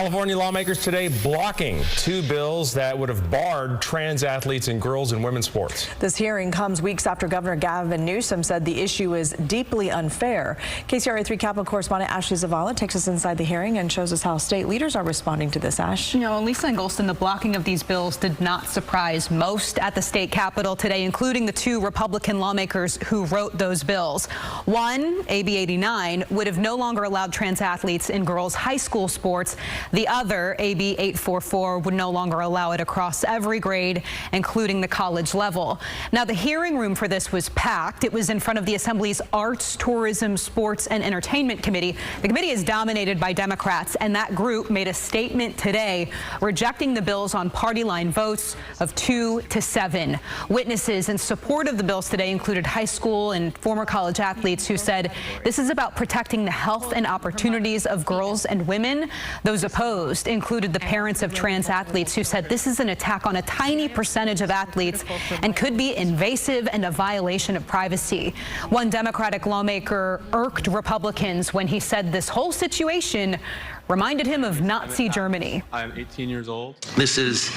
California lawmakers today blocking two bills that would have barred trans athletes in girls and women's sports. This hearing comes weeks after Governor Gavin Newsom said the issue is deeply unfair. KCRA 3 Capitol correspondent Ashley Zavala takes us inside the hearing and shows us how state leaders are responding to this. Ash. You know, Lisa and Golston, the blocking of these bills did not surprise most at the state capitol today, including the two Republican lawmakers who wrote those bills. One, AB 89, would have no longer allowed trans athletes in girls' high school sports. The other, AB 844, would no longer allow it across every grade, including the college level. Now, the hearing room for this was packed. It was in front of the Assembly's Arts, Tourism, Sports, and Entertainment Committee. The committee is dominated by Democrats, and that group made a statement today rejecting the bills on party line votes of 2-7. Witnesses in support of the bills today included high school and former college athletes who said this is about protecting the health and opportunities of girls and women. Those opposed included the parents of trans athletes who said this is an attack on a tiny percentage of athletes and could be invasive and a violation of privacy. One Democratic lawmaker irked Republicans when he said this whole situation reminded him of Nazi Germany. I'm 18 years old. This is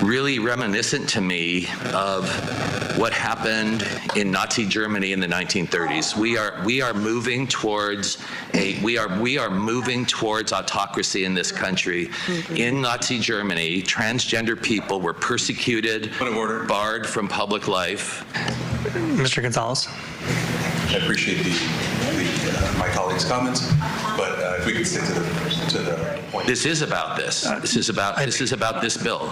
really reminiscent to me of what happened in Nazi Germany in the 1930s. We are moving towards autocracy in this country. In Nazi Germany, transgender people were persecuted, barred from public life. Mr. Gonzalez. I appreciate my colleagues' comments, but if we could stick to the point. This is about this. This is about this bill.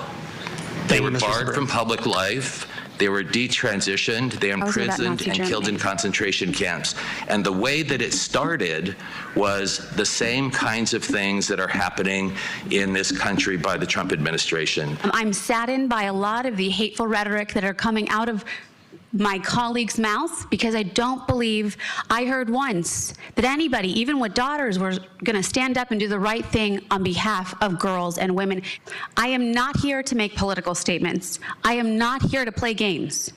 They were barred from public life. They were detransitioned, they were imprisoned and killed in concentration camps. And the way that it started was the same kinds of things that are happening in this country by the Trump administration. I'm saddened by a lot of the hateful rhetoric that are coming out of my colleagues' mouths, because I don't believe I heard once that anybody, even with daughters, were going to stand up and do the right thing on behalf of girls and women. I am not here to make political statements. I am not here to play games.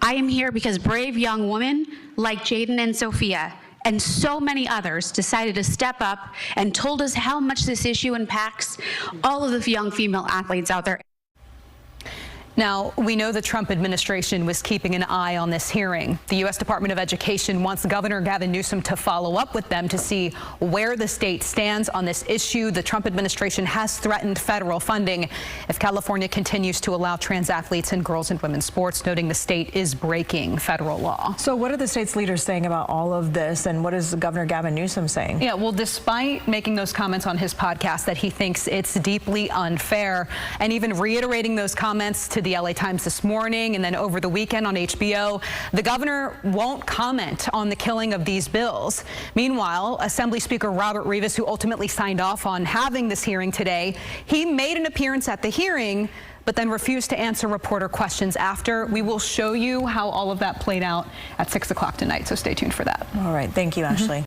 I am here because brave young women like Jaden and Sophia and so many others decided to step up and told us how much this issue impacts all of the young female athletes out there. Now, we know the Trump administration was keeping an eye on this hearing. The U.S. Department of Education wants Governor Gavin Newsom to follow up with them to see where the state stands on this issue. The Trump administration has threatened federal funding if California continues to allow trans athletes in girls and women's sports, noting the state is breaking federal law. So what are the state's leaders saying about all of this, and what is Governor Gavin Newsom saying? Yeah, well, despite making those comments on his podcast that he thinks it's deeply unfair, and even reiterating those comments to the LA Times this morning and then over the weekend on HBO, the governor won't comment on the killing of these bills. Meanwhile, Assembly Speaker Robert Rivas, who ultimately signed off on having this hearing today, he made an appearance at the hearing, but then refused to answer reporter questions after. We will show you how all of that played out at 6 o'clock tonight, so stay tuned for that. All right, thank you, Ashley.